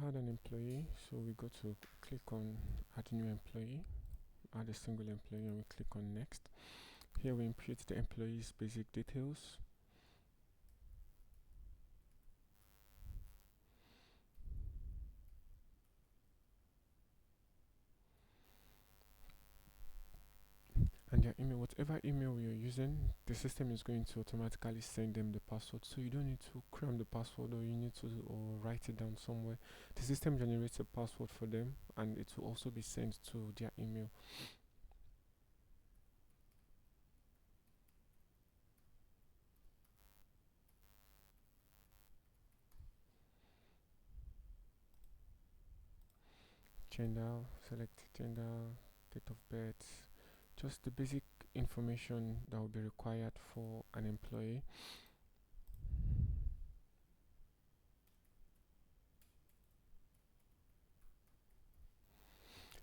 add an employee. So we go to click on add new employee, add a single employee, and we click on next. Here we input the employee's basic details. And their email, whatever email you're using, the system is going to automatically send them the password. So you don't need to cram the password, or you need to or write it down somewhere. The system generates a password for them, and it will also be sent to their email. Gender, select gender, date of birth, just the basic information that will be required for an employee.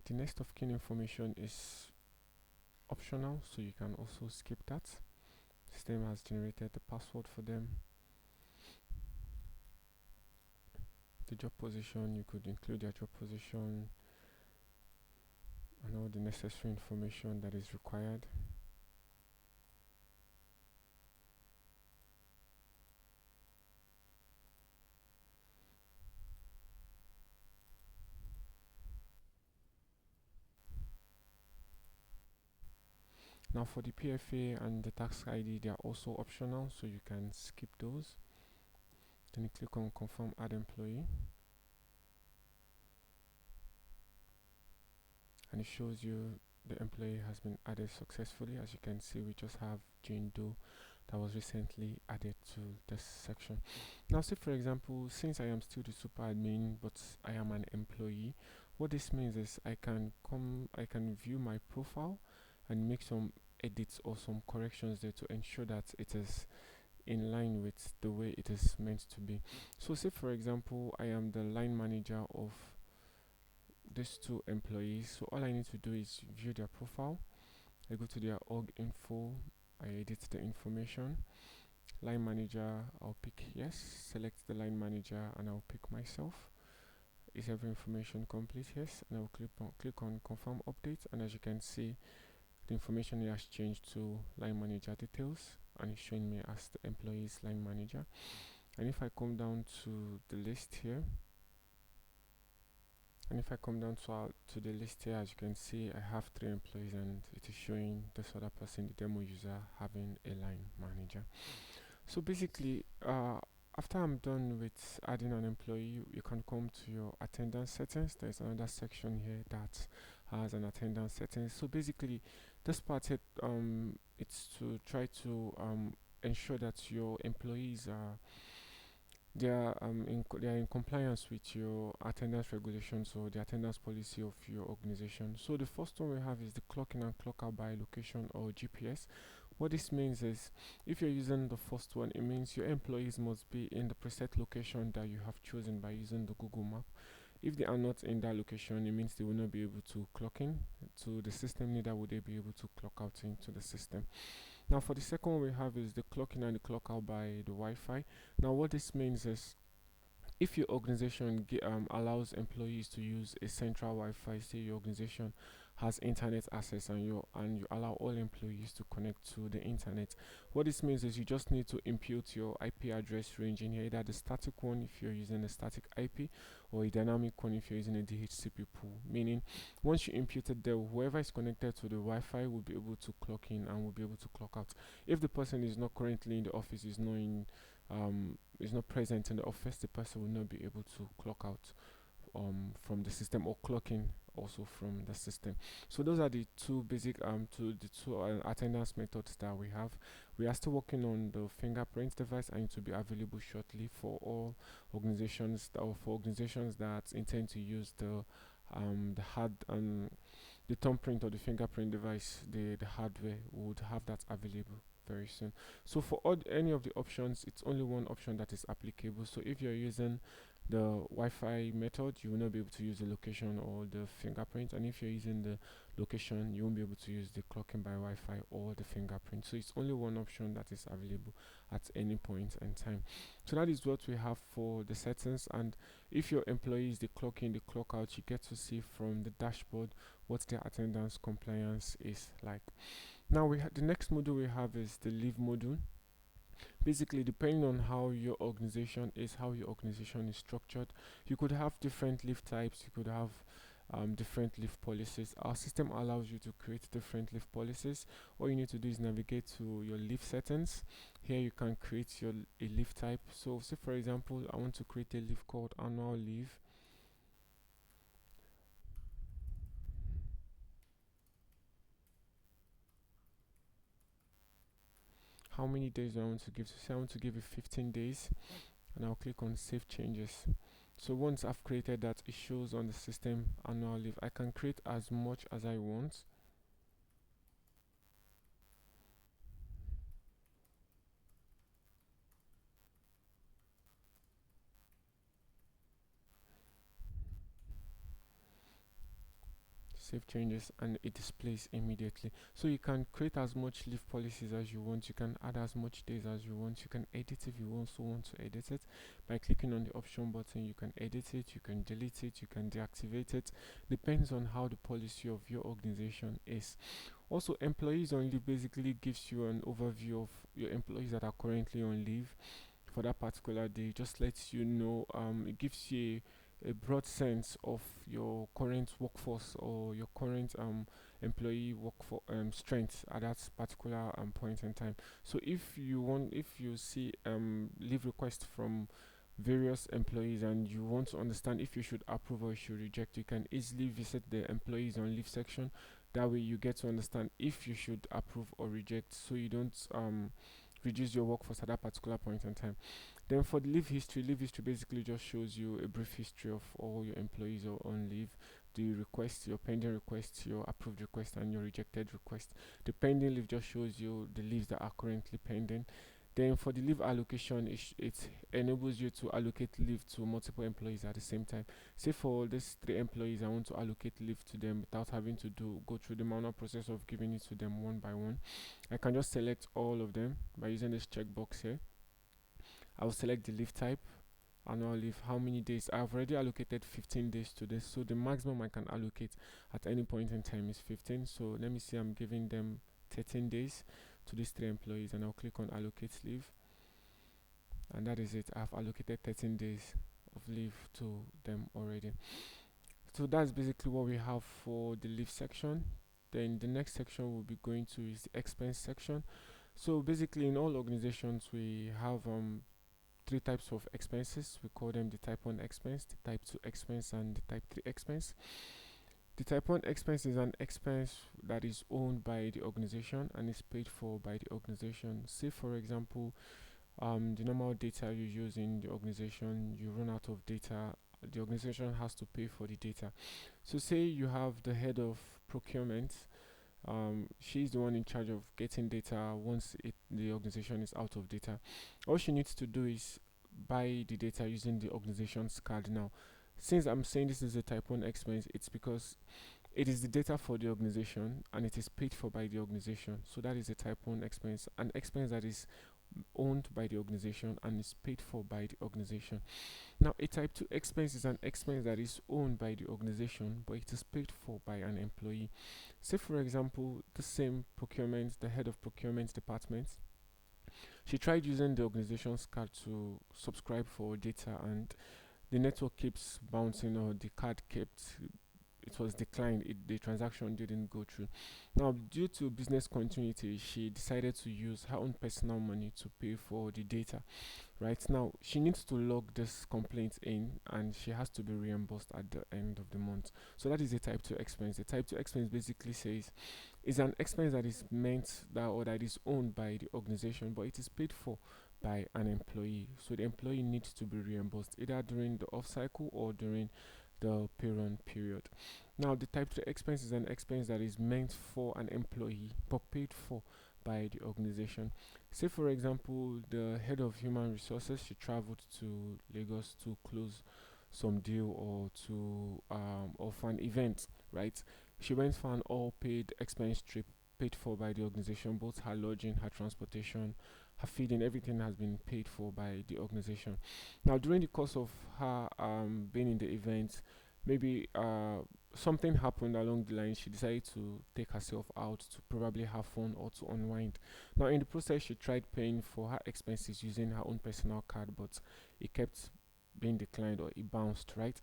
The next of kin information is optional, so you can also skip that. The system has generated the password for them. The job position, you could include their job position and all the necessary information that is required. Now for the PFA and the tax ID, they are also optional, so you can skip those. Then you click on confirm add employee, and it shows you the employee has been added successfully. As you can see, we just have Jane Doe that was recently added to this section. Now say for example, since I am still the super admin but I am an employee, what this means is I can view my profile and make some edits or some corrections there to ensure that it is in line with the way it is meant to be. So say for example, I am the line manager of these two employees. So all I need to do is view their profile. I go to their org info, I edit the information. Line manager, I'll pick yes, select the line manager, and I'll pick myself. Is every information complete? Yes, and I'll click on confirm update, and as you can see, the information here has changed to line manager details, and it's showing me as the employee's line manager. And if I come down to the list here, to the list here, as you can see, I have 3 employees, and it is showing this other person, the demo user, having a line manager. So basically, after I'm done with adding an employee, you can come to your attendance settings. There's another section here that has an attendance settings. So basically, this part it's to try to ensure that your employees are they are in compliance with your attendance regulations or the attendance policy of your organization. So the first one we have is the clock in and clock out by location or GPS. What this means is, if you're using the first one, it means your employees must be in the preset location that you have chosen by using the Google map. If they are not in that location, it means they will not be able to clock in to the system, neither will they be able to clock out into the system. Now for the second one we have is the clock in and the clock out by the Wi-Fi. Now what this means is, if your organization allows employees to use a central Wi-Fi, say your organization has internet access and you allow all employees to connect to the internet, what this means is you just need to impute your IP address range in here, either the static one if you're using a static IP, or a dynamic one if you're using a DHCP pool. Meaning, once you impute it there, whoever is connected to the Wi-Fi will be able to clock in and will be able to clock out. If the person is not currently in the office, is not present in the office, the person will not be able to clock out from the system, or clock in also from the system. So those are the two basic attendance methods that we have. We are still working on the fingerprint device, and it will be available shortly for all organizations that intend to use the thumbprint or the fingerprint device. The hardware would have that available very soon. So for any of the options, it's only one option that is applicable. So if you're using the Wi-Fi method, you will not be able to use the location or the fingerprint, and if you're using the location, you won't be able to use the clocking by Wi-Fi or the fingerprint. So it's only one option that is available at any point in time. So that is what we have for the settings. And if your employee is the clock in, the clock out, you get to see from the dashboard what their attendance compliance is like. Now the next module we have is the leave module. Basically, depending on how your organization is, how your organization is structured, you could have different leave types, you could have different leave policies. Our system allows you to create different leave policies. All you need to do is navigate to your leave settings. Here you can create a leave type. So say for example, I want to create a leave called annual leave. How many days do I want to give? So say I want to give it 15 days, and I'll click on save changes. So once I've created that, it shows on the system annual leave. I can create as much as I want. Save changes, and it displays immediately. So you can create as much leave policies as you want, you can add as much days as you want, you can edit if you also want to edit it. By clicking on the option button, you can edit it, you can delete it, you can deactivate it. Depends on how the policy of your organization is. Also, employees on leave basically gives you an overview of your employees that are currently on leave for that particular day. Just lets you know, it gives you a broad sense of your current workforce or your current employee work for strength at that particular point in time. So if you see leave requests from various employees and you want to understand if you should approve or you should reject, you can easily visit the employees on leave section. That way you get to understand if you should approve or reject, so you don't reduce your workforce at that particular point in time. Then for the leave history basically just shows you a brief history of all your employees or on leave, the requests, your pending requests, your approved request, and your rejected request. The pending leave just shows you the leaves that are currently pending. Then for the leave allocation, it enables you to allocate leave to multiple employees at the same time. Say for these three employees, I want to allocate leave to them without having to go through the manual process of giving it to them one by one. I can just select all of them by using this checkbox here. I will select the leave type, annual leave, how many days. I've already allocated 15 days to this, so the maximum I can allocate at any point in time is 15. So let me see, I'm giving them 13 days to these three employees, and I'll click on allocate leave, and that is it. I've allocated 13 days of leave to them already. So that's basically what we have for the leave section. Then the next section we'll be going to is the expense section. So basically in all organizations we have three types of expenses. We call them the type 1 expense, the type 2 expense, and the type 3 expense. The type 1 expense is an expense that is owned by the organization and is paid for by the organization. Say for example, the normal data you use in the organization, you run out of data, the organization has to pay for the data. So say you have the head of procurement, she's the one in charge of getting data once the organization is out of data. All she needs to do is buy the data using the organization's card. Now, since I'm saying this is a type 1 expense, it's because it is the data for the organization and it is paid for by the organization. So that is a type 1 expense, an expense that is owned by the organization and is paid for by the organization. Now, a type 2 expense is an expense that is owned by the organization but it is paid for by an employee. Say, for example, the same procurement, the head of procurement department, she tried using the organization's card to subscribe for data and the network keeps bouncing or the card kept it was declined, the transaction didn't go through. Now, due to business continuity, she decided to use her own personal money to pay for the data. Right now, she needs to log this complaint in and she has to be reimbursed at the end of the month. So that is a type 2 expense. The type 2 expense basically says it's an expense that is meant that or that is owned by the organization, but it is paid for by an employee. So the employee needs to be reimbursed either during the off cycle or during the pay run period. Now, the type 3 expense is an expense that is meant for an employee but paid for by the organization. Say, for example, the head of human resources, she traveled to Lagos to close some deal or to or for an event, right? She went for an all-paid expense trip, paid for by the organization. Both her lodging, her transportation, her feeding, everything has been paid for by the organization. Now, during the course of her being in the event, maybe something happened along the line. She decided to take herself out to probably have fun or to unwind. Now, in the process, she tried paying for her expenses using her own personal card, but it kept being declined or it bounced, right?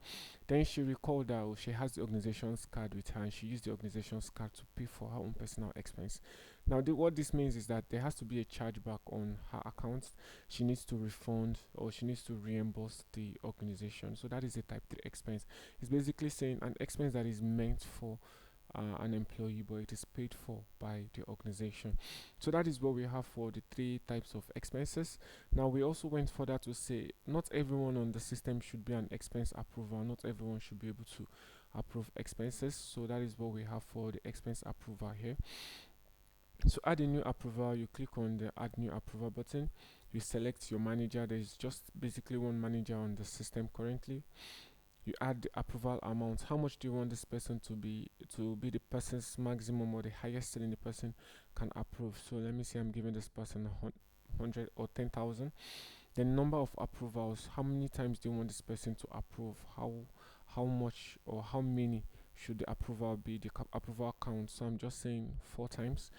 Then she recalled that she has the organization's card with her and she used the organization's card to pay for her own personal expense. Now, what this means is that there has to be a chargeback on her account. She needs to refund or she needs to reimburse the organization. So that is a type 3 expense. It's basically saying an expense that is meant for an employee, but it is paid for by the organization. So that is what we have for the three types of expenses. Now we also went further to say not everyone on the system should be an expense approver. Not everyone should be able to approve expenses. So that is what we have for the expense approver here. So add a new approval, you click on the add new approval button. You select your manager. There is just basically one manager on the system currently. You add the approval amount. How much do you want this person to be the person's maximum or the highest selling the person can approve? So let me say I'm giving this person 100 or 10,000. The number of approvals. How many times do you want this person to approve? How much or how many should the approval be? The approval count. So I'm just saying 4 times.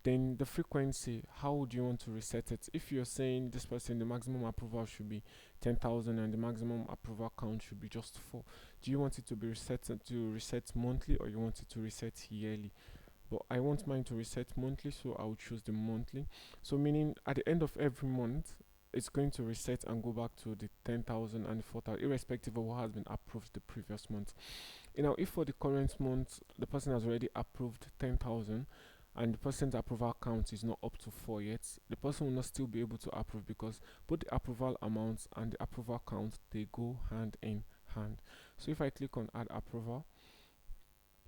Then the frequency, how do you want to reset it? If you're saying this person, the maximum approval should be 10,000 and the maximum approval count should be just 4, do you want it to be reset monthly or you want it to reset yearly? But I want mine to reset monthly, so I'll choose the monthly. So meaning at the end of every month, it's going to reset and go back to the 10,000 and the 4,000, irrespective of what has been approved the previous month. If for the current month the person has already approved 10,000 and the person's approval count is not up to 4 yet, the person will not still be able to approve because both the approval amounts and the approval count, they go hand in hand. So if I click on add approval,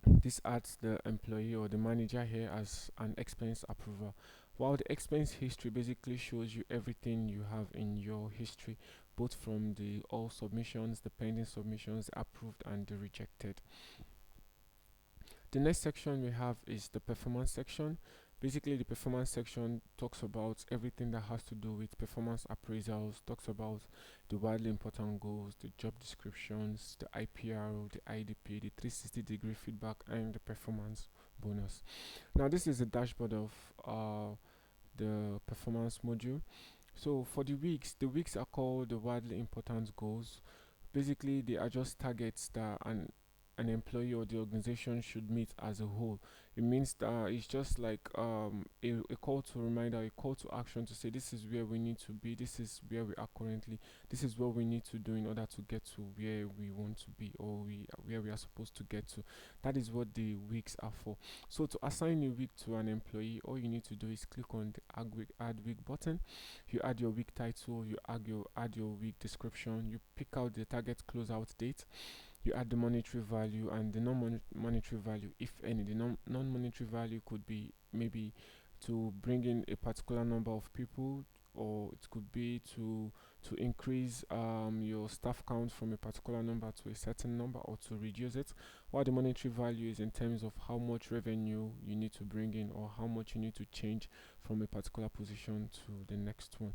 this adds the employee or the manager here as an expense approver, while the expense history basically shows you everything you have in your history, both from the all submissions, the pending submissions, the approved and the rejected. The next section we have is the performance section. Basically, the performance section talks about everything that has to do with performance appraisals, talks about the widely important goals, the job descriptions, the IPRO, the IDP, the 360-degree feedback, and the performance bonus. Now, this is the dashboard of the performance module. So for the weeks are called the widely important goals. Basically, they are just targets that an employee or the organization should meet as a whole. It means that it's just like a call to reminder, a call to action to say this is where we need to be, this is where we are currently, this is what we need to do in order to get to where we want to be or where we are supposed to get to. That is what the weeks are for. So to assign a week to an employee, all you need to do is click on the add week button. You add your week title, you add your week description, you pick out the target closeout date, you add the monetary value and the non-monetary value, if any. The non-monetary value could be maybe to bring in a particular number of people, or it could be to increase your staff count from a particular number to a certain number, or to reduce it. While the monetary value is in terms of how much revenue you need to bring in or how much you need to change from a particular position to the next one.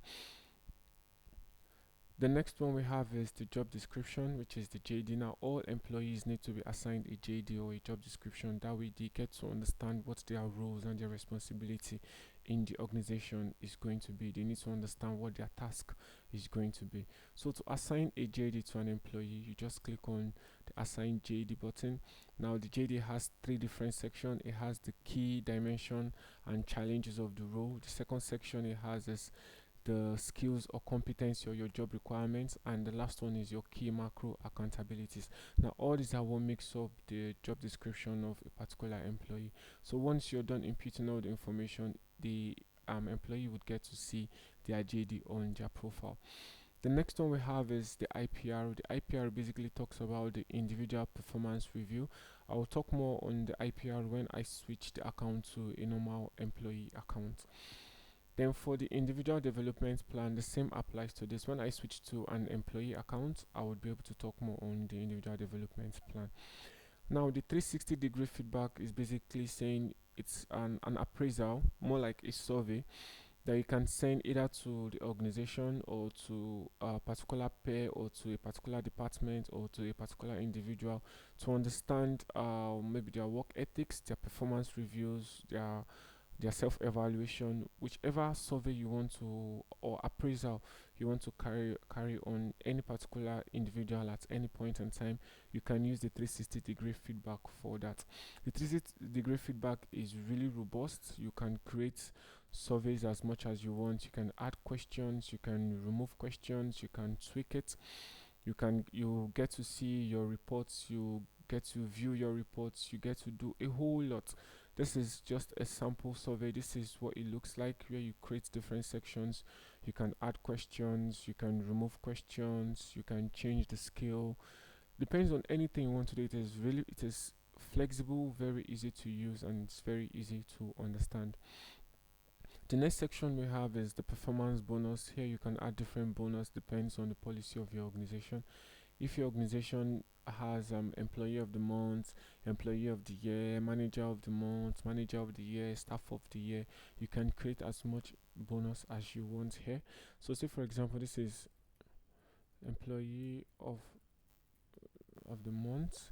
The next one we have is the job description, which is the JD. Now, all employees need to be assigned a JD or a job description. That way, they get to understand what their roles and their responsibility in the organization is going to be. They need to understand what their task is going to be. So, to assign a JD to an employee, you just click on the Assign JD button. Now, the JD has 3 different sections. It has the key dimension and challenges of the role. The second section it has is the skills or competency or your job requirements, and the last one is your key macro accountabilities. Now all these are what makes up the job description of a particular employee. So once you're done inputting all the information, the employee would get to see their JD on their profile. The next one we have is the IPR. The IPR basically talks about the individual performance review. I will talk more on the IPR when I switch the account to a normal employee account. Then for the individual development plan, the same applies to this. When I switch to an employee account, I would be able to talk more on the individual development plan. Now, the 360-degree feedback is basically saying it's an appraisal, more like a survey that you can send either to the organization or to a particular pair or to a particular department or to a particular individual to understand maybe their work ethics, their performance reviews, their self-evaluation, whichever survey you want to or appraisal you want to carry on any particular individual at any point in time. You can use the 360 degree feedback for that. The 360 degree feedback is really robust. You can create surveys as much as you want. You can add questions, you can remove questions, you can tweak it. You get to see your reports, you get to view your reports, you get to do a whole lot. This is just a sample survey. This is what it looks like, where you create different sections. You can add questions, you can remove questions, you can change the scale. Depends on anything you want to do. It is flexible, very easy to use, and it's very easy to understand. The next section we have is the performance bonus. Here you can add different bonus, depends on the policy of your organization. If your organization has employee of the month, employee of the year, manager of the month, manager of the year, staff of the year, you can create as much bonus as you want here. So say for example this is employee of the month,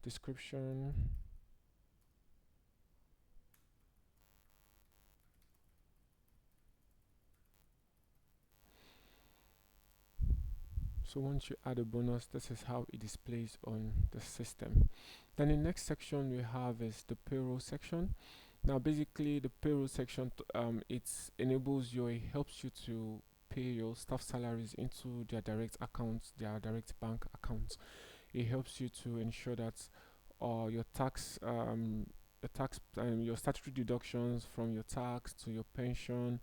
description. So once you add a bonus, this is how it displays on the system. Then the next section we have is the payroll section. Now basically the payroll section it enables you, it helps you to pay your staff salaries into their direct accounts, their direct bank accounts. It helps you to ensure that your your statutory deductions from your tax to your pension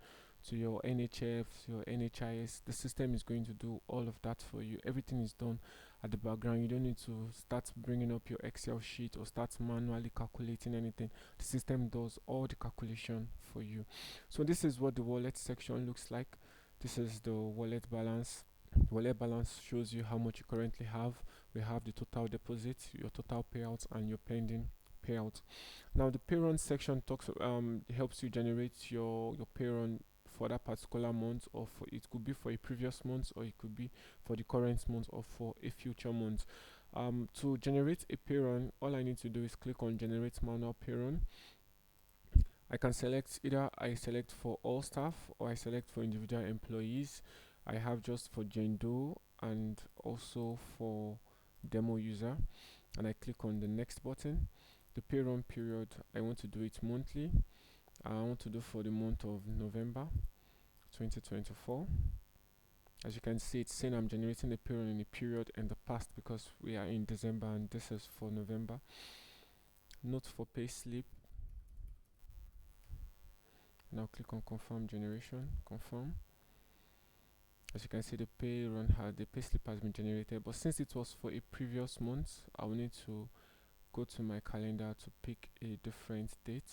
to your NHF, your NHIS, the system is going to do all of that for you. Everything is done at the background. You don't need to start bringing up your Excel sheet or start manually calculating anything. The system does all the calculation for you. So this is what the wallet section looks like. This is the wallet balance. Wallet balance shows you how much you currently have. We have the total deposit, your total payouts, and your pending payout. Now the pay run section talks helps you generate your pay run for that particular month, or for it could be for a previous month, or it could be for the current month, or for a future month. To generate a pay run, all I need to do is click on generate manual pay run. I can select either I select for all staff or I select for individual employees. I have just for Jendo and also for demo user, and I click on the next button. The pay run period, I want to do it monthly. I want to do for the month of November 2024. As you can see, it's saying I'm generating the pay run in a period in the past because we are in December and this is for November. Note for pay slip. Now click on confirm generation, confirm. As you can see, the pay slip has been generated, but since it was for a previous month, I will need to go to my calendar to pick a different date.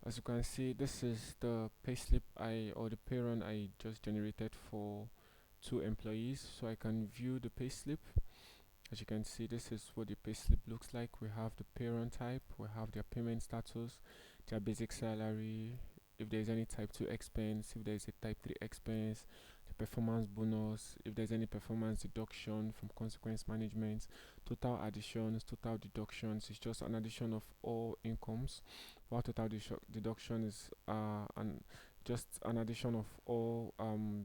As you can see, this is the payslip or the pay run I just generated for 2 employees. So I can view the payslip. As you can see, this is what the payslip looks like. We have the pay run type, we have their payment status, their basic salary, if there's any type 2 expense, if there's a type 3 expense, the performance bonus, if there's any performance deduction from consequence management, total additions, total deductions. It's just an addition of all incomes, while total deduction is just an addition of all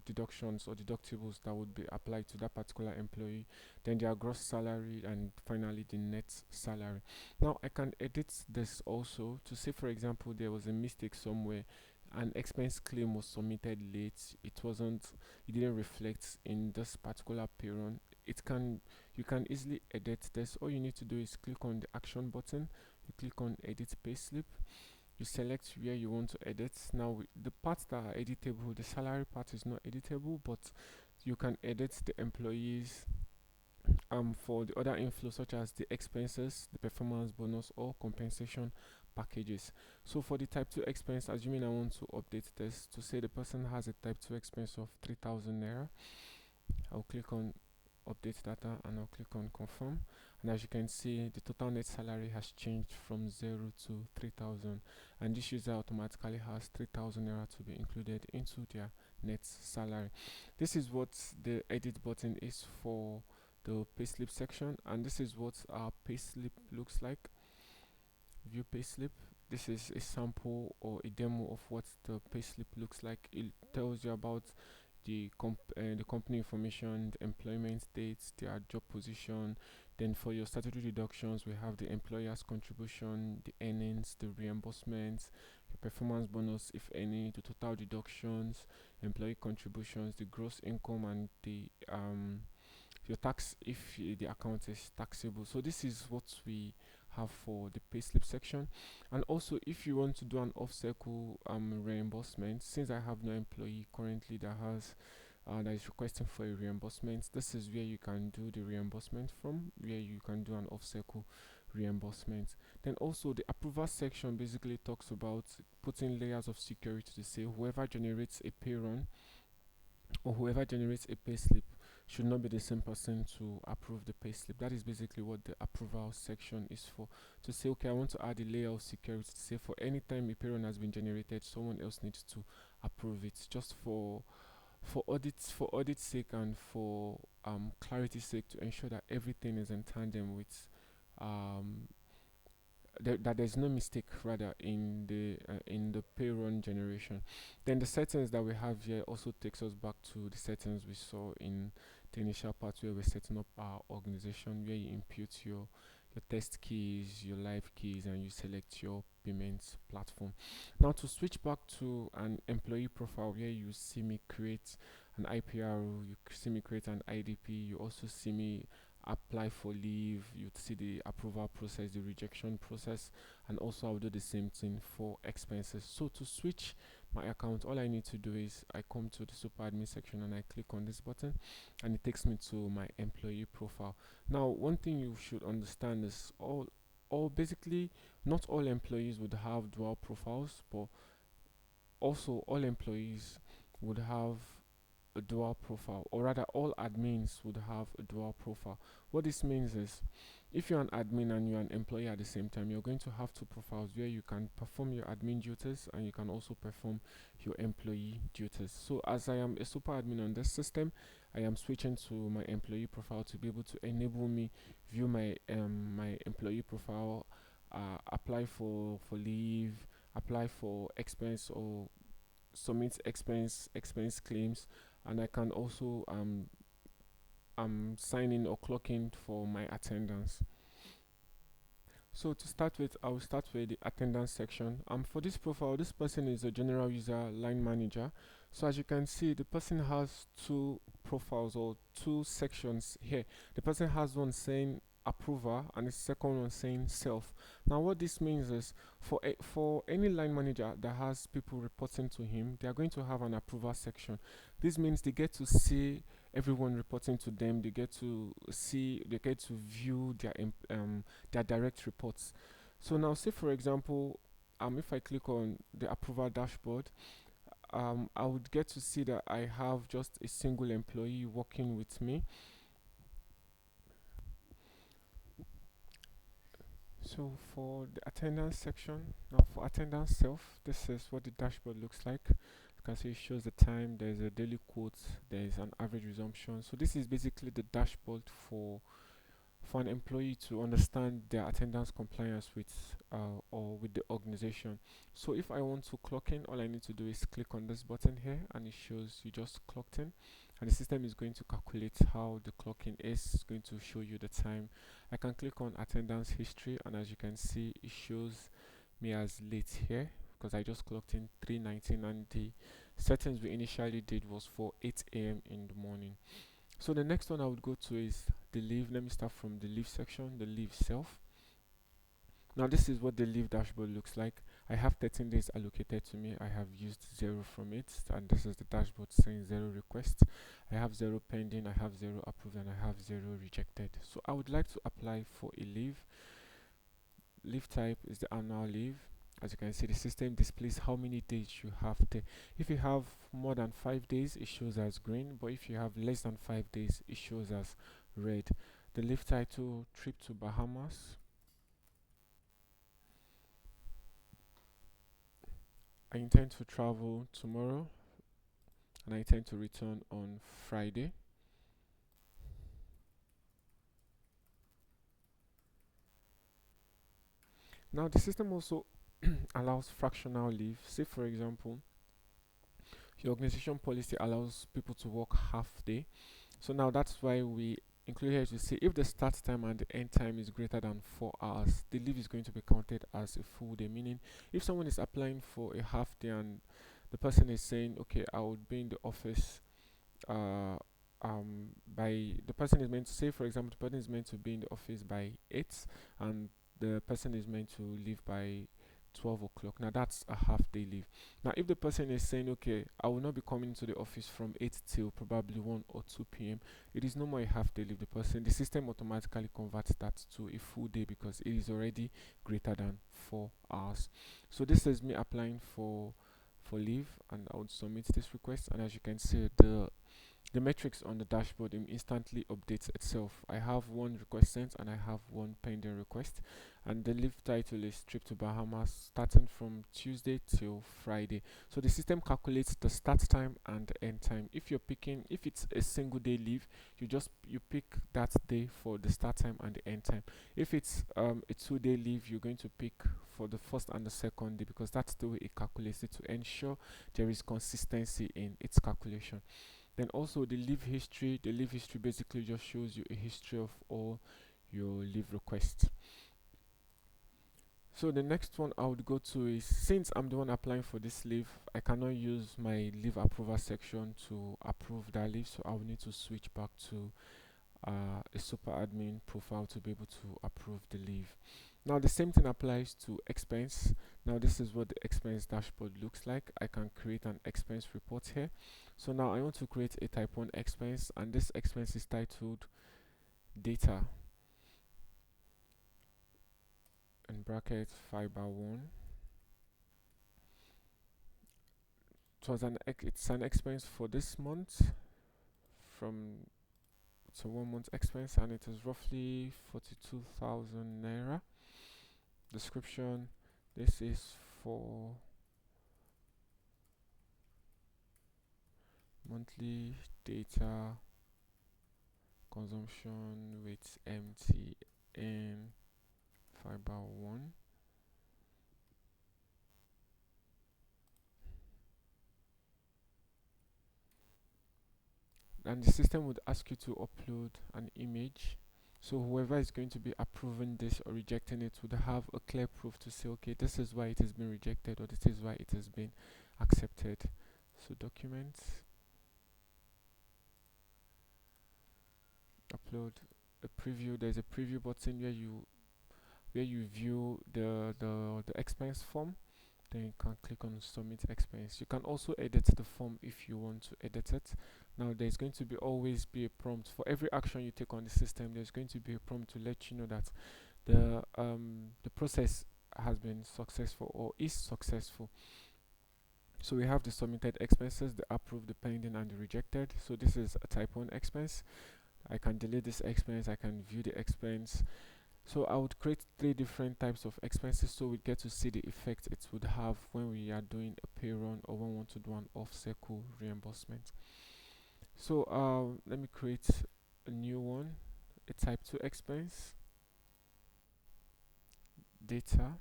deductions or deductibles that would be applied to that particular employee, then their gross salary, and finally the net salary. Now I can edit this also to say, for example, there was a mistake somewhere, an expense claim was submitted late, it didn't reflect in this particular pay run. it can you can easily edit this. All you need to do is click on the action button, you click on edit payslip, you select where you want to edit. Now the parts that are editable, the salary part is not editable, but you can edit the employees for the other inflows such as the expenses, the performance bonus or compensation packages. So for the type 2 expense, assuming I want to update this to say the person has a type 2 expense of 3000 naira, I'll click on update data and I'll click on confirm, and as you can see the total net salary has changed from 0 to 3000, and this user automatically has 3000 naira to be included into their net salary. This is what the edit button is for the payslip section, and this is what our payslip looks like. View payslip. This is a sample or a demo of what the payslip looks like. It tells you about the company information, the employment dates, their job position. Then for your statutory deductions, we have the employer's contribution, the earnings, the reimbursements, your performance bonus, if any, the total deductions, employee contributions, the gross income, and the your tax if the account is taxable. So this is what we have for the payslip section. And also if you want to do an off cycle reimbursement, since I have no employee currently that is requesting for a reimbursement, this is where you can do the reimbursement from, where you can do an off cycle reimbursement. Then also the approval section basically talks about putting layers of security to say whoever generates a pay run or whoever generates a payslip should not be the same person to approve the payslip. That is basically what the approval section is for. To say, okay, I want to add a layer of security to say for any time a payroll has been generated, someone else needs to approve it, just for audit sake and for clarity sake, to ensure that everything is in tandem with um that there's no mistake rather in the pay run generation. Then the settings that we have here also takes us back to the settings we saw in the initial part where we're setting up our organization, where you input your test keys, your live keys, and you select your payments platform. Now to switch back to an employee profile where you see me create an IPRO, you see me create an IDP, you also see me apply for leave, you'd see the approval process, the rejection process, and also I'll do the same thing for expenses. So to switch my account, all I need to do is I come to the super admin section and I click on this button, and it takes me to my employee profile. Now one thing you should understand is all basically not all employees would have dual profiles, but also all employees would have a dual profile, or rather all admins would have a dual profile. What this means is if you're an admin and you're an employee at the same time, you're going to have two profiles where you can perform your admin duties and you can also perform your employee duties. So as I am a super admin on this system, I am switching to my employee profile to be able to enable me view my employee profile, apply for leave, apply for expense or submit expense claims, and I can also sign in or clock in for my attendance. So to start with, I will start with the attendance section. For this profile, this person is a general user line manager. So as you can see, the person has two profiles or two sections here. The person has one saying approver and the second one saying self. Now what this means is for any line manager that has people reporting to him, they are going to have an approver section. This means they get to see everyone reporting to them, they get to view their direct reports. So now say for example, if I click on the approval dashboard, I would get to see that I have just a single employee working with me. So for the attendance section, now for attendance self, this is what the dashboard looks like. You can see it shows the time, there's a daily quote, there's an average resumption. So this is basically the dashboard for an employee to understand their attendance compliance with or with the organization. So if I want to clock in, all I need to do is click on this button here and it shows you just clocked in, and the system is going to calculate how the clocking is. It's going to show you the time. I can click on attendance history, and as you can see it shows me as late here because I just clocked in 3:19, and the settings we initially did was for 8 a.m. in the morning. So the next one I would go to is the leave. Let me start from the leave section, the leave itself. Now this is what the leave dashboard looks like. I have 13 days allocated to me. I have used 0 from it, and this is the dashboard saying 0 requests. I have 0 pending, I have 0 approved, and I have 0 rejected. So I would like to apply for a leave. Leave type is the annual leave. As you can see, the system displays how many days you have there. If you have more than 5 days, it shows as green, but if you have less than 5 days, it shows as red. The leave title, trip to Bahamas. I intend to travel tomorrow and I intend to return on Friday. Now the system also allows fractional leave. Say for example, your organization policy allows people to work half day. So now that's why we include here to say if the start time and the end time is greater than 4 hours, the leave is going to be counted as a full day. Meaning if someone is applying for a half day and the person is saying, okay, I would be in the office uh by the person is meant to say, for example, the person is meant to be in the office by 8 and the person is meant to leave by 12 o'clock. Now that's a half day leave. Now if the person is saying, okay, I will not be coming to the office from 8 till probably 1 or 2 p.m., it is no more a half day leave. The system automatically converts that to a full day because it is already greater than 4 hours. So this is me applying for leave, and I would submit this request, and as you can see, the metrics on the dashboard instantly updates itself. I have one request sent and I have one pending request, and the leave title is trip to Bahamas starting from Tuesday till Friday. So the system calculates the start time and the end time. If it's a single day leave, you pick that day for the start time and the end time. If it's a 2 day leave, you're going to pick for the first and the second day, because that's the way it calculates it to ensure there is consistency in its calculation. Then also the leave history basically just shows you a history of all your leave requests. So the next one I would go to is, since I'm the one applying for this leave, I cannot use my leave approval section to approve that leave, so I will need to switch back to a super admin profile to be able to approve the leave. Now the same thing applies to expense. Now this is what the expense dashboard looks like. I can create an expense report here. So now I want to create a type 1 expense, and this expense is titled data in brackets fiber 1. It's an expense for this month, from it's a 1 month expense, and it is roughly 42,000 naira. Description: this is for monthly data consumption with MTN fiber 1. And the system would ask you to upload an image, so whoever is going to be approving this or rejecting it would have a clear proof to say, okay, this is why it has been rejected, or this is why it has been accepted. So documents, upload a preview. There's a preview button where you view the expense form. Then you can click on submit expense. You can also edit the form if you want to edit it. Now there's going to be always be a prompt for every action you take on the system. There's going to be a prompt to let you know that the process has been successful or is successful. So we have the submitted expenses, the approved, the pending, and the rejected. So this is a type 1 expense. I can delete this expense, I can view the expense. So I would create 3 different types of expenses, so we get to see the effect it would have when we are doing a pay run or when we want to do an off-cycle reimbursement. So let me create a new one, a type 2 expense, data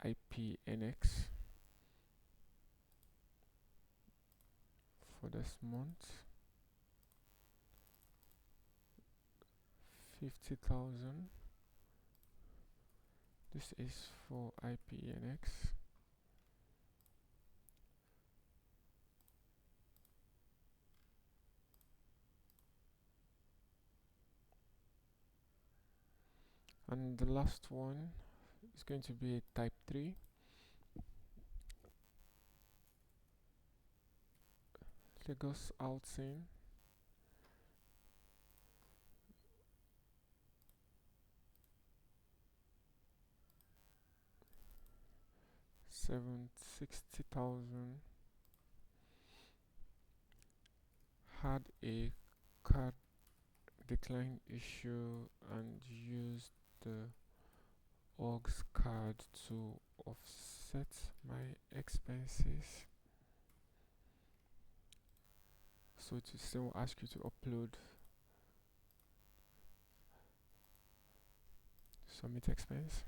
IPNX for this month, 50,000. This is for IPNX. And the last one is going to be a type 3. Lagos outing. 760,000 had a card decline issue and used the orgs card to offset my expenses. So to still ask you to upload submit expense.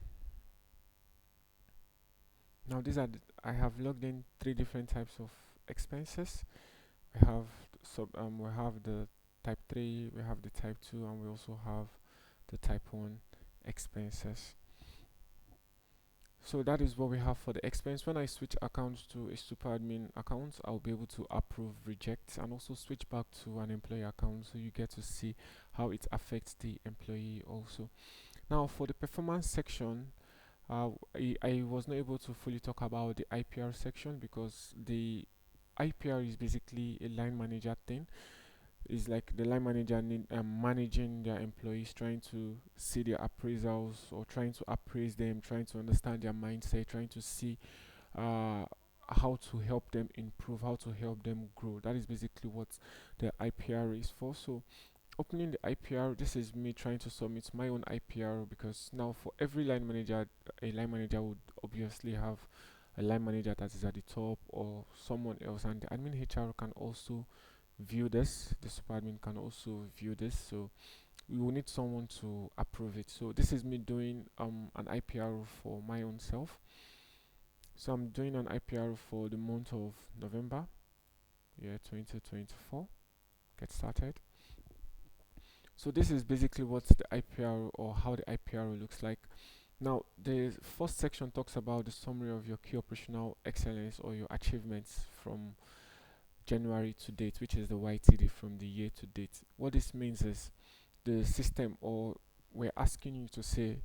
Now these are I have logged in three different types of expenses. We have the type 3, we have the type 2, and we also have the type 1 expenses. So that is what we have for the expense. When I switch accounts to a super admin account, I'll be able to approve, reject, and also switch back to an employee account, so you get to see how it affects the employee also. Now for the performance section, I was not able to fully talk about the IPR section because the IPR is basically a line manager thing. It's like the line manager managing their employees, trying to see their appraisals or trying to appraise them, trying to understand their mindset, trying to see uh, how to help them improve, how to help them grow. That is basically what the IPR is for. So opening the IPR, this is me trying to submit my own IPR, because now for every line manager, a line manager would obviously have a line manager that is at the top or someone else, and the admin HR can also view this. The super admin can also view this. So we will need someone to approve it. So this is me doing an IPR for my own self. So I'm doing an IPR for the month of November, year 2024. Get started. So this is basically what the IPR, or how the IPR looks like. Now, the first section talks about the summary of your key operational excellence or your achievements from January to date, which is the YTD from the year to date. What this means is the system, or we're asking you to say,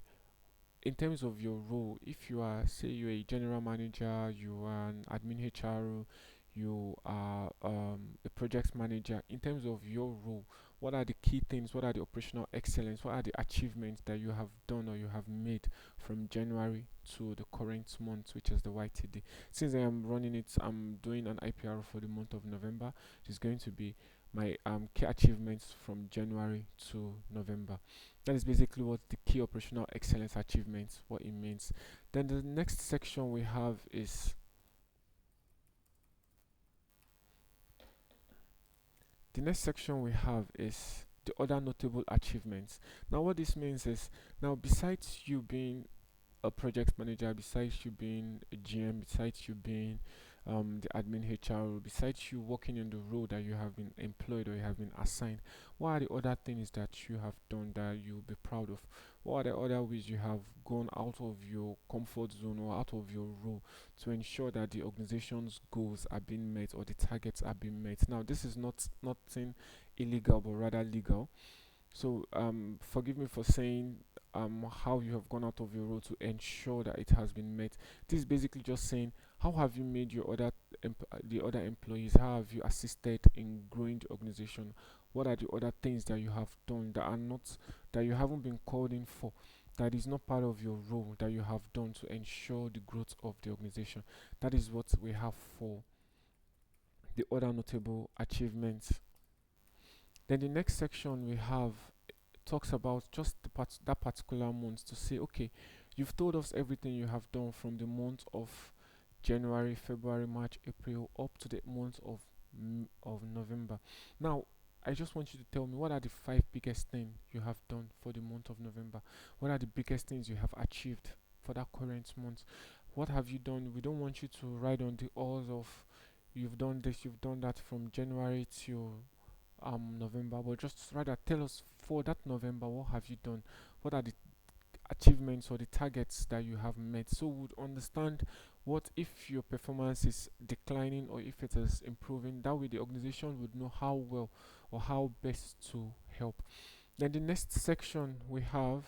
in terms of your role, if you are, say, you're a general manager, you are an admin HR, you are a project manager, in terms of your role, what are the key things, what are the operational excellence, what are the achievements that you have done or you have made from January to the current month, which is the YTD. Since I am running it, I'm doing an IPR for the month of November. It's going to be my key achievements from January to November. That is basically what the key operational excellence achievements, what it means. Then the next section we have is the next section we have is the other notable achievements. Now what this means is, now besides you being a project manager, besides you being a GM, besides you being the admin HR, besides you working in the role that you have been employed or you have been assigned, what are the other things that you have done that you'll be proud of? What are the other ways you have gone out of your comfort zone or out of your role to ensure that the organization's goals are being met or the targets are being met? Now, this is not nothing illegal, but rather legal. So, forgive me for saying how you have gone out of your role to ensure that it has been met. This is basically just saying how have you made your the other employees, how have you assisted in growing the organization? What are the other things that you have done that are not, that you haven't been called in for, that is not part of your role, that you have done to ensure the growth of the organization? That is what we have for the other notable achievements. Then the next section we have talks about just that particular month, to say, okay, you've told us everything you have done from the month of January, February, March, April, up to the month of November. Now, I just want you to tell me, what are the five biggest things you have done for the month of November? What are the biggest things you have achieved for that current month? What have you done? We don't want you to ride on the oars of you've done this, you've done that from January to November, but just rather tell us for that November, what have you done? What are the achievements or the targets that you have met, so we would understand what if your performance is declining or if it is improving. That way the organization would know how well or how best to help. Then the next section we have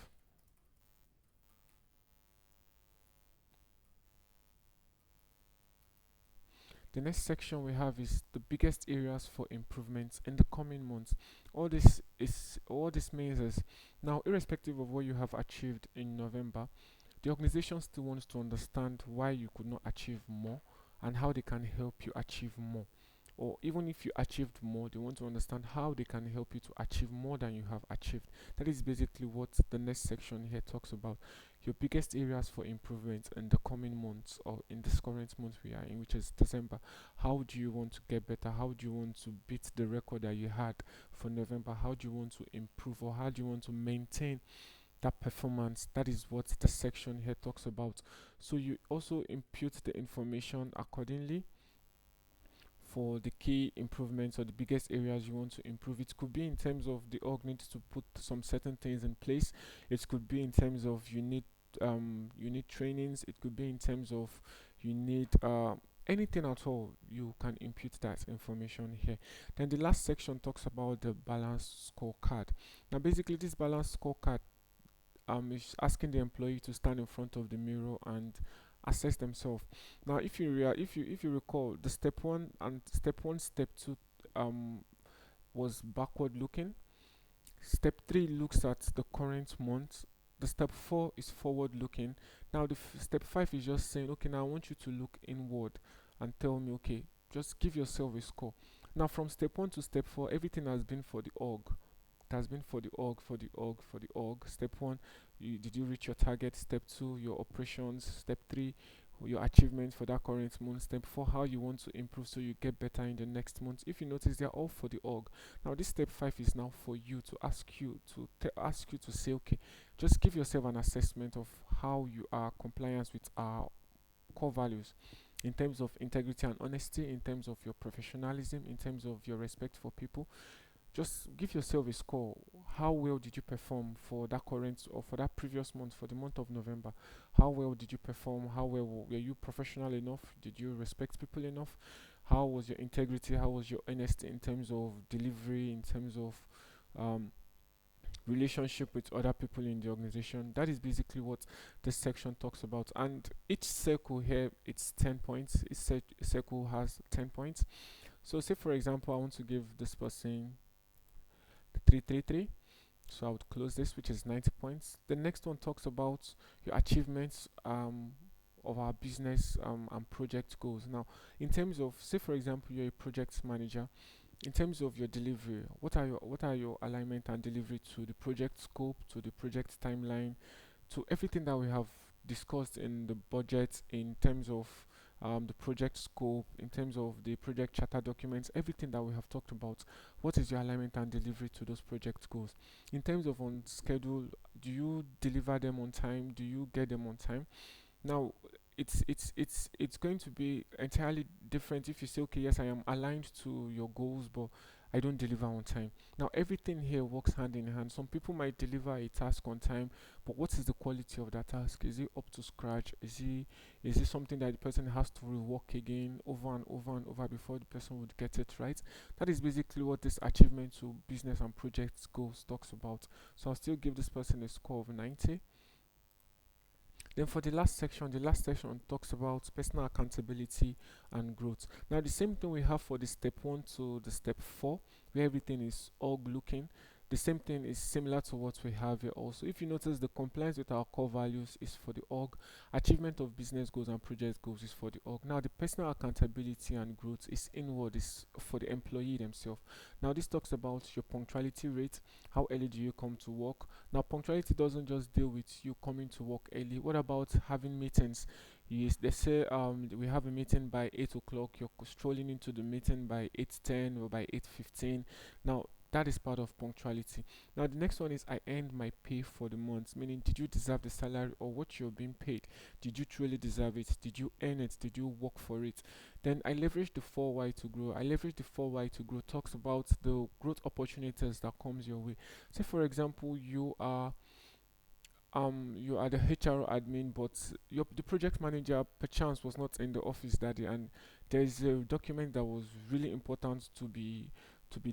The next section we have is the biggest areas for improvements in the coming months. All this means is, now, irrespective of what you have achieved in November, the organization still wants to understand why you could not achieve more and how they can help you achieve more. Or even if you achieved more, they want to understand how they can help you to achieve more than you have achieved. That is basically what the next section here talks about. Your biggest areas for improvement in the coming months or in this current month we are in, which is December. How do you want to get better? How do you want to beat the record that you had for November? How do you want to improve, or how do you want to maintain that performance? That is what the section here talks about. So you also impute the information accordingly for the key improvements or the biggest areas you want to improve. It could be in terms of the org needs to put some certain things in place. It could be in terms of you need trainings. It could be in terms of you need anything at all. You can impute that information here. Then the last section talks about the balance scorecard. Now basically this balance scorecard is asking the employee to stand in front of the mirror and assess themselves. Now, if you recall, the step two was backward looking. Step three looks at the current month. The step four is forward looking. Now, step five is just saying, okay, now I want you to look inward and tell me, okay, just give yourself a score. Now, from step one to step four, everything has been for the org. It has been for the org, for the org, for the org. Step one, did you reach your target? Step two, your operations. Step three, your achievements for that current month. Step four, how you want to improve so you get better in the next month. If you notice, they're all for the org. Now, this step five is now for you to ask you to say, okay, just give yourself an assessment of how you are compliant with our core values in terms of integrity and honesty, in terms of your professionalism, in terms of your respect for people. Just give yourself a score. How well did you perform for that current or for that previous month, for the month of November? How well did you perform? How well were you professional enough? Did you respect people enough? How was your integrity? How was your honesty in terms of delivery, in terms of um, relationship with other people in the organization? That is basically what this section talks about. And each circle here, it's 10 points. Each circle has 10 points. So, say for example, I want to give this person 333. So I would close this, which is 90 points. The next one talks about your achievements of our business and project goals. Now, in terms of, say for example, you're a project manager. In terms of your delivery, what are your alignment and delivery to the project scope, to the project timeline, to everything that we have discussed in the budget, in terms of the project scope, in terms of the project charter documents, everything that we have talked about. What is your alignment and delivery to those project goals? In terms of on schedule, do you deliver them on time? Do you get them on time? Now, it's going to be entirely different if you say, okay, yes, I am aligned to your goals, but I don't deliver on time. Now, everything here works hand in hand. Some people might deliver a task on time, but what is the quality of that task? Is it up to scratch? Is it something that the person has to rework again over and over and over before the person would get it right? That is basically what this achievement to business and project goals talks about. So I'll still give this person a score of 90. Then for the last section talks about personal accountability and growth. Now the same thing we have for the step 1 to the step 4, where everything is org looking. The same thing is similar to what we have here also. If you notice, the compliance with our core values is for the org, achievement of business goals and project goals is for the org. Now the personal accountability and growth is inward, is for the employee themselves. Now this talks about your punctuality rate. How early do you come to work? Now, punctuality doesn't just deal with you coming to work early. What about having meetings? Yes, they say we have a meeting by 8 o'clock. You're strolling into the meeting by 8:10 or by 8:15. Now, that is part of punctuality. Now, the next one is I earned my pay for the month, meaning did you deserve the salary or what you're being paid? Did you truly deserve it? Did you earn it? Did you work for it? Then I leverage the 4Y to grow. I leverage the 4Y to grow talks about the growth opportunities that comes your way. Say for example, you are the HR admin, but the project manager perchance was not in the office that day, and there's a document that was really important to be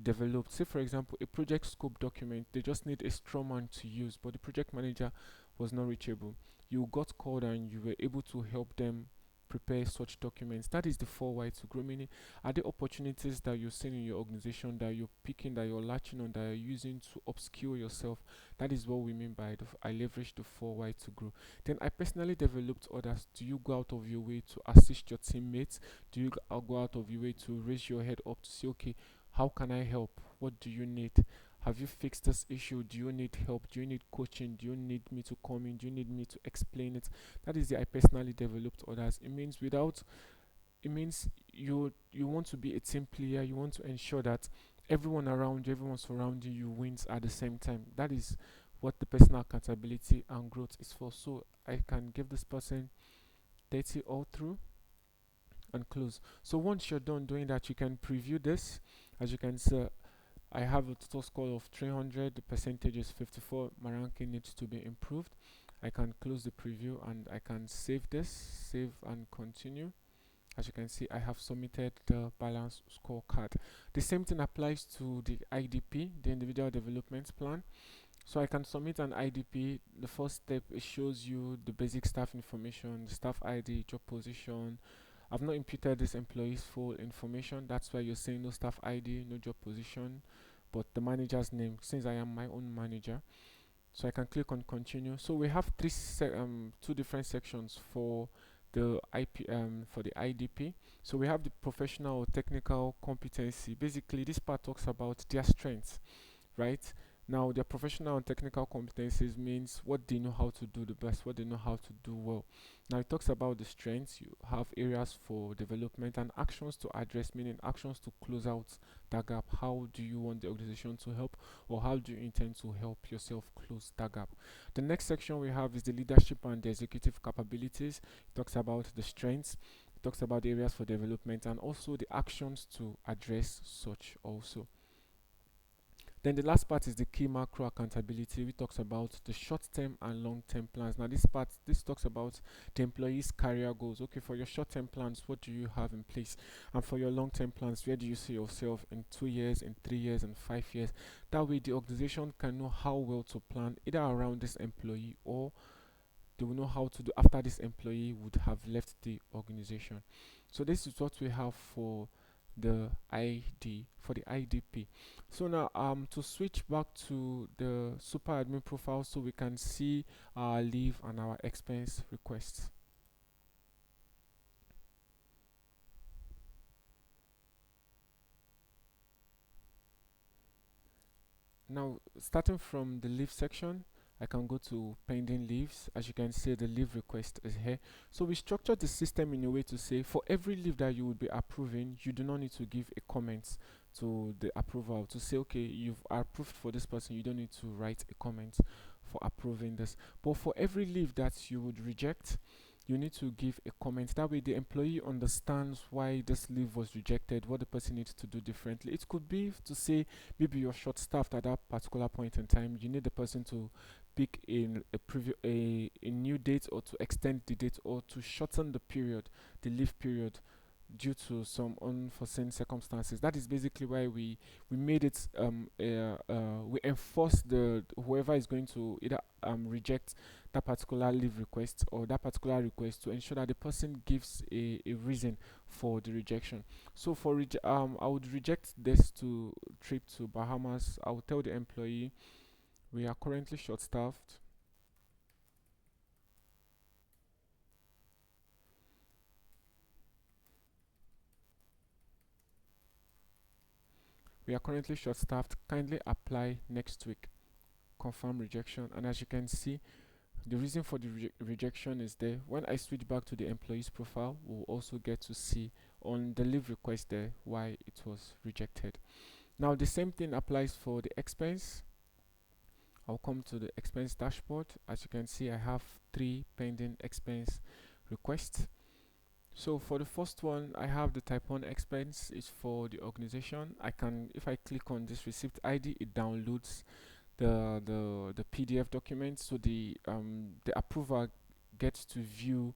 developed. Say for example, a project scope document. They just need a straw man to use, but the project manager was not reachable. You got called and you were able to help them prepare such documents. That is the four why to grow. Meaning, are there opportunities that you're seeing in your organization that you're picking, that you're latching on, that you're using to upskill yourself? That is what we mean by I leverage the four why to grow. Then I personally developed others. Do you go out of your way to assist your teammates? Do you go out of your way to raise your head up to say, okay, how can I help? What do you need? Have you fixed this issue? Do you need help? Do you need coaching? Do you need me to come in? Do you need me to explain it? That is the I personally developed others. It means you want to be a team player. You want to ensure that everyone around you, everyone surrounding you wins at the same time. That is what the personal accountability and growth is for. So I can give this person 30 all through and close. So once you're done doing that, you can preview this. As you can see, I have a total score of 300. The percentage is 54. My ranking needs to be improved. I can close the preview and I can save this, save and continue. As you can see, I have submitted the balance scorecard. The same thing applies to the IDP, the individual development plan. So I can submit an IDP. The first step, it shows you the basic staff information, the staff ID, job position. I've not imputed this employee's full information. That's why you're saying no staff ID, no job position, but the manager's name, since I am my own manager. So I can click on continue. So we have two different sections for the for the IDP. So we have the professional or technical competency. Basically, this part talks about their strengths, right? Now, their professional and technical competencies means what they know how to do the best, what they know how to do well. Now, it talks about the strengths. You have areas for development and actions to address, meaning actions to close out that gap. How do you want the organization to help, or how do you intend to help yourself close that gap? The next section we have is the leadership and the executive capabilities. It talks about the strengths, it talks about the areas for development, and also the actions to address such also. Then the last part is the key macro accountability, which talks about the short-term and long-term plans. Now this talks about the employee's career goals. Okay, for your short-term plans, what do you have in place? And for your long-term plans, where do you see yourself in 2 years, in 3 years, in 5 years? That way the organization can know how well to plan either around this employee, or they will know how to do after this employee would have left the organization. So this is what we have for the IDP. So now to switch back to the super admin profile, so we can see our leave and our expense requests. Now, starting from the leave section, I can go to pending leaves. As you can see, the leave request is here. So we structured the system in a way to say for every leave that you would be approving, you do not need to give a comment to the approval to say, okay, you've approved for this person. You don't need to write a comment for approving this. But for every leave that you would reject, you need to give a comment. That way the employee understands why this leave was rejected, what the person needs to do differently. It could be to say maybe you're short staffed at that particular point in time. You need the person to pick in a new date, or to extend the date, or to shorten the period, the leave period, due to some unforeseen circumstances. That is basically why we made it we enforce the whoever is going to either reject that particular leave request or that particular request, to ensure that the person gives a reason for the rejection. So for I would reject this to trip to Bahamas. I would tell the employee we are currently short staffed. We are currently short staffed. Kindly apply next week. Confirm rejection. And as you can see, the reason for the rejection is there. When I switch back to the employee's profile, we'll also get to see on the leave request there why it was rejected. Now the same thing applies for the expense. I'll come to the expense dashboard. As you can see, I have 3 pending expense requests. So for the first one, I have the type 1 expense is for the organization. I can, if I click on this receipt ID, it downloads the PDF document, so the approver gets to view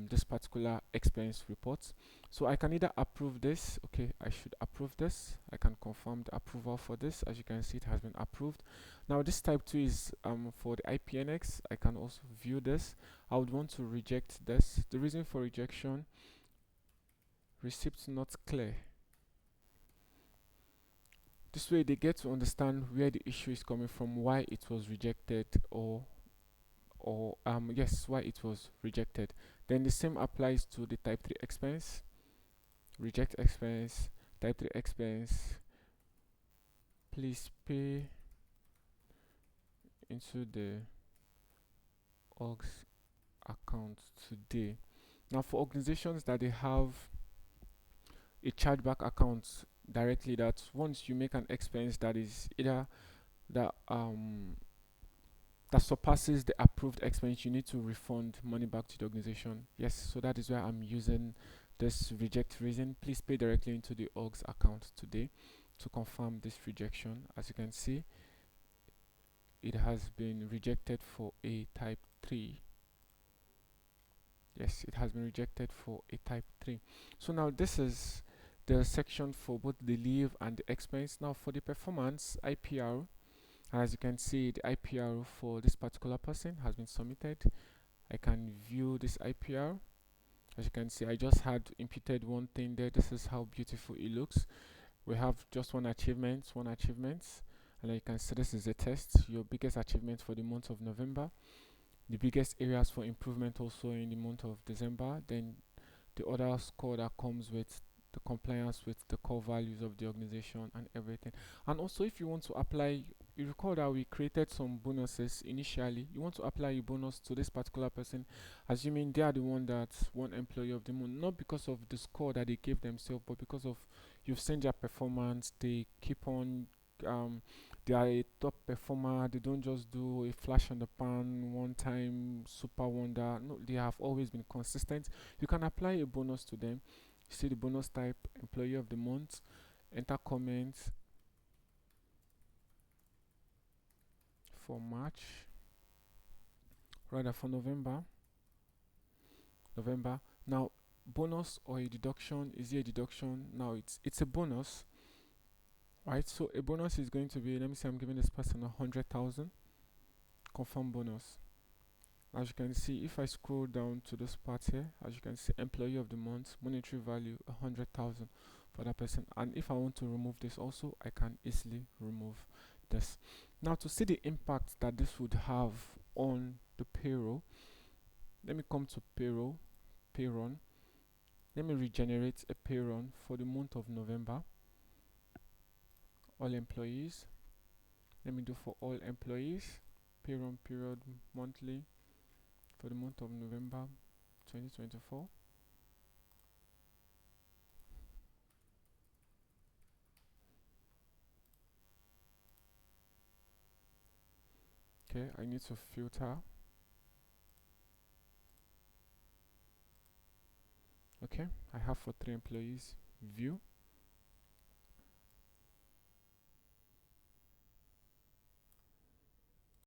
this particular expense report. So I can either approve this. Okay, I should approve this. I can confirm the approval for this. As you can see, it has been approved. Now this type 2 is for the IPNX. I can also view this. I would want to reject this. The reason for rejection: receipt not clear. This way they get to understand where the issue is coming from, why it was rejected, or yes, why it was rejected. Then the same applies to the type 3 expense. Reject expense, type 3 expense, please pay into the orgs account today. Now for organizations that they have a chargeback account directly, that once you make an expense that is either that that surpasses the approved expense, you need to refund money back to the organization. Yes, so that is why I'm using this reject reason. Please pay directly into the orgs account today to confirm this rejection. As you can see, it has been rejected for a type 3. Yes, it has been rejected for a type 3. So now this is the section for both the leave and the expense. Now for the performance IPR, as you can see, the IPR for this particular person has been submitted. I can view this IPR. As you can see, I just had imputed one thing there. This is how beautiful it looks. We have just one achievement, and you can see this is a test, your biggest achievement for the month of November, the biggest areas for improvement also in the month of December, then the other score that comes with the compliance with the core values of the organization and everything. And also, if you want to apply, you recall that we created some bonuses initially. You want to apply a bonus to this particular person, assuming they are the one that's one employee of the month, not because of the score that they gave themselves, but because of you've seen their performance. They keep on they are a top performer. They don't just do a flash on the pan one time super wonder. No, they have always been consistent. You can apply a bonus to them. See the bonus type, employee of the month, enter comments for March, rather for November. Now bonus or a deduction, is here a deduction? Now it's a bonus, right? So a bonus is going to be, let me say I'm giving this person 100,000, confirm bonus. As you can see, if I scroll down to this part here, as you can see, employee of the month, monetary value 100,000 for that person. And if I want to remove this also, I can easily remove this. Now to see the impact that this would have on the payroll, let me come to payroll, pay run. Let me regenerate a pay run for the month of November. All employees. Let me do for all employees. Pay run period monthly for the month of November 2024. Okay, I need to filter. Okay, I have for 3 employees, view.